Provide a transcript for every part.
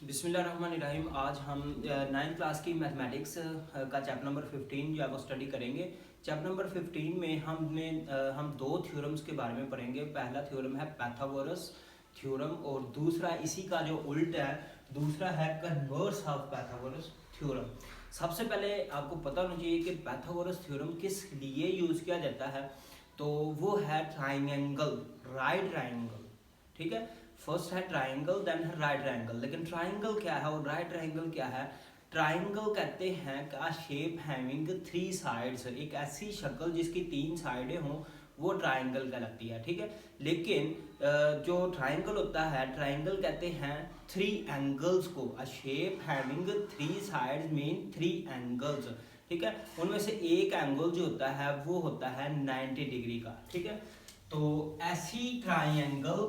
बिस्मिल्लाहिर्रहमानिर्रहीम। आज हम 9th क्लास की मैथमेटिक्स का चैप्टर नंबर 15 जो है वो स्टडी करेंगे। चैप्टर नंबर 15 में हम दो थ्योरम्स के बारे में पढ़ेंगे। पहला थ्योरम है पाइथागोरस थ्योरम और दूसरा इसी का जो उल्ट है, दूसरा है कन्वर्स ऑफ पाइथागोरस थ्योरम। सबसे पहले आपको पता होना चाहिए कि पाइथागोरस थ्योरम किस लिए यूज़ किया जाता है, तो वो है ट्राइंगल, राइट ट्राइंगल। ठीक है, फर्स्ट है ट्राइंगल देन है राइट ट्राइंगल। लेकिन ट्राइंगल क्या है और राइट ट्राइंगल क्या है? ट्राइंगल कहते हैं का शेप हैविंग थ्री साइड्स, एक ऐसी शक्ल जिसकी तीन साइडें हों वो ट्राइंगल कहलाती है। ठीक है, लेकिन जो ट्राइंगल होता है, ट्राइंगल कहते हैं थ्री एंगल्स को। अ shape having three sides mean three angles. ठीक है, उनमें से एक एंगल जो होता है वो होता है 90 डिग्री का। ठीक है, तो ऐसी ट्राइंगल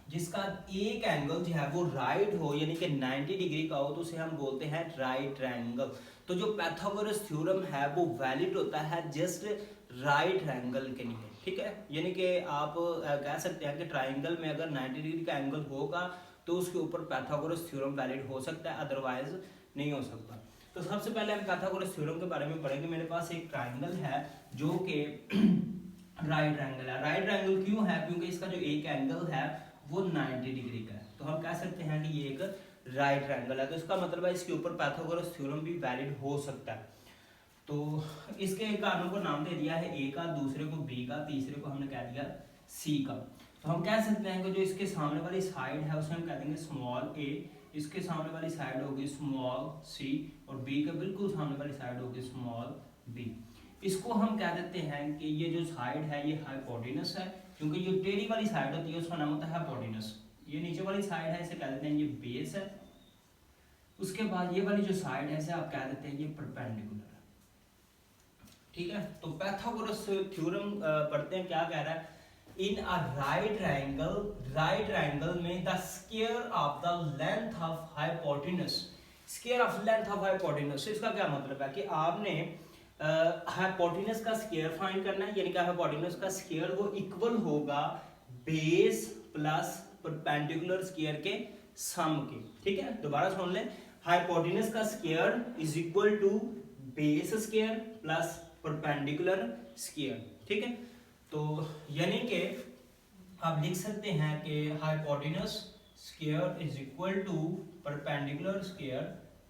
जिसका एक एंगल जो है वो राइट हो यानी कि 90 डिग्री का हो तो उसे हम बोलते हैं राइट ट्रायंगल। तो जो पाइथागोरस थ्योरम है वो वैलिड होता है जस्ट राइट ट्रायंगल के लिए। ठीक है, यानी कि आप कह सकते हैं कि ट्रायंगल में अगर 90 डिग्री का एंगल होगा तो उसके ऊपर पाइथागोरस थ्योरम वैलिड हो सकता है, अदरवाइज नहीं हो सकता। तो सबसे पहले हम पाइथागोरस थ्योरम के बारे में पढ़ेंगे। मेरे पास एक ट्रायंगल है जो कि राइट ट्रायंगल है। राइट ट्रायंगल क्यों है? क्योंकि इसका जो एक एंगल है वो 90 डिग्री का है, तो हम कह सकते हैं कि ये एक राइट ट्रायंगल है। तो इसका मतलब है इसके ऊपर पाइथागोरस थ्योरम भी वैलिड हो सकता है। तो इसके कारणों को नाम दे दिया है ए का, दूसरे को बी का, तीसरे को हमने कह दिया सी का। तो हम कह सकते हैं कि जो इसके सामने वाली साइड है उसे हम कह देंगे स्मॉल ए, इसके सामने वाली साइड होगी स्मॉल सी और बी के बिल्कुल सामने वाली साइड होगी स्मॉल बी। इसको हम कह देते हैं कि ये जो साइड है ये हाइपोटेनस है, क्योंकि जो टेढ़ी वाली साइड होती है उसका नाम होता है हाइपोटेनस। ये नीचे वाली साइड है इसे कह देते हैं ये बेस है। उसके बाद ये वाली जो साइड है इसे आप कह देते हैं ये परपेंडिकुलर है। ठीक है, तो पाइथागोरस थ्योरम पढ़ते हैं क्या कह रहा है। इन अ राइट ट्रायंगल में the square of the length of hypotenuse, square of length of hypotenuse, इसका क्या मतलब है कि आपने हाइपोटेनस का स्क्वायर फाइंड करना है, यानी कि हाइपोटेनस का स्क्वायर वो इक्वल होगा बेस प्लस परपेंडिकुलर स्क्वायर के सम के। ठीक है, दोबारा सुन लें, हाइपोटेनस का square is equal to base square plus perpendicular square. ठीक है, तो यानी कि आप लिख सकते हैं कि hypotenuse square is equal to perpendicular square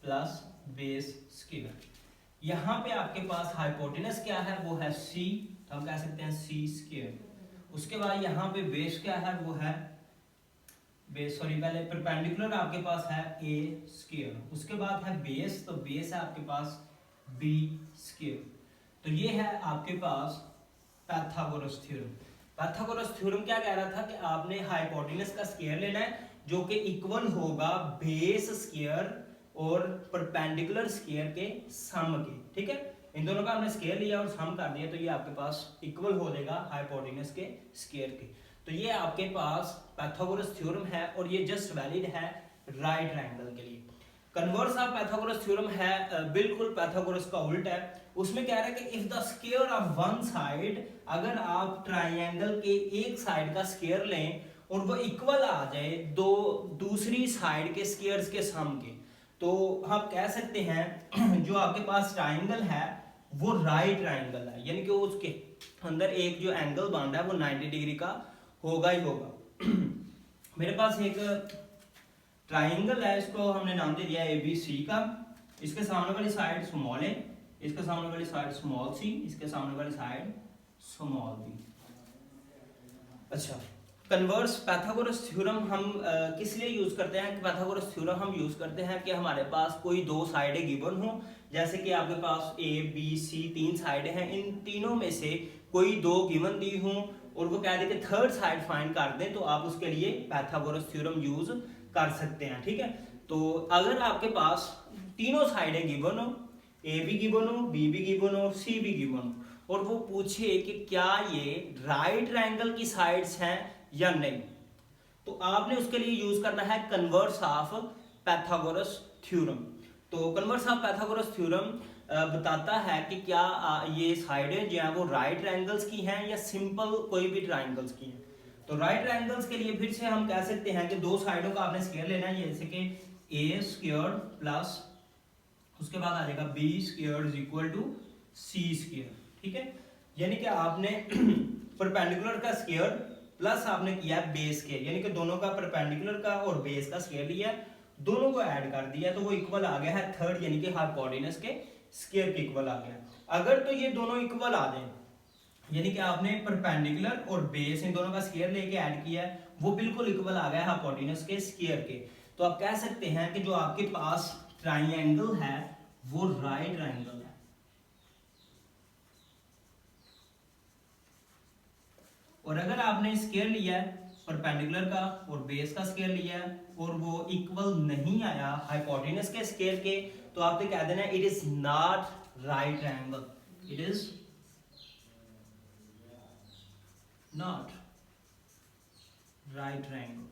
plus base square. यहाँ पे आपके पास हाइपोटेनस क्या है वो है c, तो हम कह सकते हैं c स्क्वायर। उसके बाद यहाँ पे बेस क्या है वो है बेस, सॉरी पहले परपेंडिकुलर आपके पास है a स्क्वायर, उसके बाद है बेस, तो बेस है आपके पास b स्क्वायर। तो ये है आपके पास पाइथागोरस थ्योरम। पाइथागोरस थ्योरम क्या कह रहा था कि आपने हाइपोटेनस का स्क्वायर लेना है जो कि इक्वल होगा बेस स्क्वायर और परपेंडिकुलर स्क्वायर के सम के। ठीक है, इन दोनों का हमने स्क्वायर लिया और सम कर दिया तो ये आपके पास इक्वल हो जाएगा हाइपोटेनस के स्क्वायर के। तो ये आपके पास पाइथागोरस थ्योरम है और ये जस्ट वैलिड है राइट ट्रायंगल के लिए। कन्वर्स ऑफ पाइथागोरस थ्योरम है बिल्कुल पाइथागोरस का उल्टा है। उसमें कह रहा है कि if the square of one side, अगर आप ट्रायंगल के एक साइड का स्क्वायर लें और वो इक्वल आ जाए दो दूसरी साइड के स्क्वायर्स के सम के, तो हम कह सकते हैं जो आपके पास ट्रायंगल है वो राइट ट्रायंगल है, यानी कि उसके अंदर एक जो एंगल बन रहा है वो 90 डिग्री का होगा ही होगा। मेरे पास एक ट्रायंगल है, इसको हमने नाम दे दिया ABC का। इसके सामने वाली साइड स्मॉल है, इसके सामने वाली साइड स्मॉल सी, इसके सामने वाली साइड स्मॉल बी। अच्छा, कन्वर्स पाइथागोरस थ्योरम हम किस लिए यूज करते हैं? पाइथागोरस थ्योरम हम यूज करते हैं कि हमारे पास कोई दो साइडें गिवन हो, जैसे कि आपके पास A B C तीन साइडें हैं, इन तीनों में से कोई दो गिवन दी हों और वो कह दे कि थर्ड साइड फाइंड कर दें, तो आप उसके लिए पाइथागोरस थ्योरम यूज कर सकते हैं। ठीक है, तो अगर आपके पास तीनों साइडें गिवन हो, A भी गिवन हो, B भी गिवन हो, C भी गिवन हो, और वो पूछे कि क्या ये राइट ट्रायंगल की साइड्स हैं या नहीं, तो आपने उसके लिए यूज करना है कन्वर्स ऑफ पाइथागोरस थ्योरम। तो कन्वर्स ऑफ पाइथागोरस थ्योरम बताता है कि क्या ये साइडें जो है वो राइट ट्रायंगल्स की हैं या सिंपल कोई भी ट्रायंगल्स की हैं। तो राइट ट्रायंगल्स के लिए फिर से हम कह सकते हैं कि दो साइडों का आपने स्क्वायर लेना है, जैसे कि ए स्क्वायर प्लस उसके बाद आ जाएगा B square is equal to C square, ठीक है। यानी कि आपने परपेंडिकुलर का स्क्वायर प्लस आपने किया बेस के, यानी कि दोनों का परपेंडिकुलर का और बेस का स्क्वायर लिया, दोनों को ऐड कर दिया तो वो इक्वल आ गया है थर्ड, यानी कि हाइपोटेनस के स्क्वायर के इक्वल आ गया। अगर तो ये दोनों इक्वल आ जाए, यानी कि आपने परपेंडिकुलर और बेस इन दोनों का स्क्वायर लेके ऐड किया है, वो बिल्कुल इक्वल आ गया हाइपोटेनस के स्क्वायर के, तो आप कह सकते हैं कि जो आपके पास ट्राइंगल है वो राइट ट्राइंगल है। और अगर आपने स्क्वायर लिया है परपेंडिकुलर का और बेस का स्क्वायर लिया है और वो इक्वल नहीं आया हाइपोटेनस के स्क्वायर के, तो आपने कह देना it is not right triangle, it is not right triangle.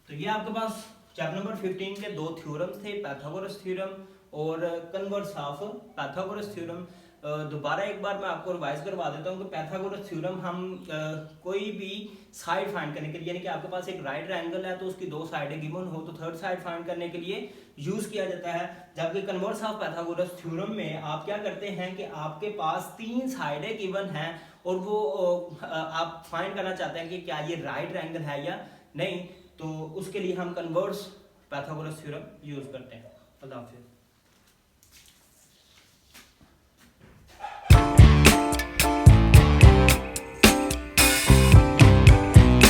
तो ये आपके पास चैप्टर नंबर 15 के दो थ्योरम्स थे, पाइथागोरस थ्योरम और कन्वर्स ऑफ पाइथागोरस थ्योरम। दोबारा एक बार मैं आपको रिवाइज करवा देता हूँ कि पाइथागोरस थ्योरम हम कोई भी साइड फाइंड करने के लिए, यानी कि आपके पास एक राइट ट्रायंगल है तो उसकी दो साइडें गिवन हो तो थर्ड साइड फाइंड करने के लिए यूज किया जाता है। जबकि कन्वर्स ऑफ पाइथागोरस थ्योरम में आप क्या करते हैं कि आपके पास तीन साइडें गिवन हैं और वो आप फाइंड करना चाहते हैं कि क्या ये राइट ट्रायंगल है या नहीं, तो उसके लिए हम कन्वर्स पाइथागोरस थ्योरम यूज करते हैं। अल्लाह हाफिज़।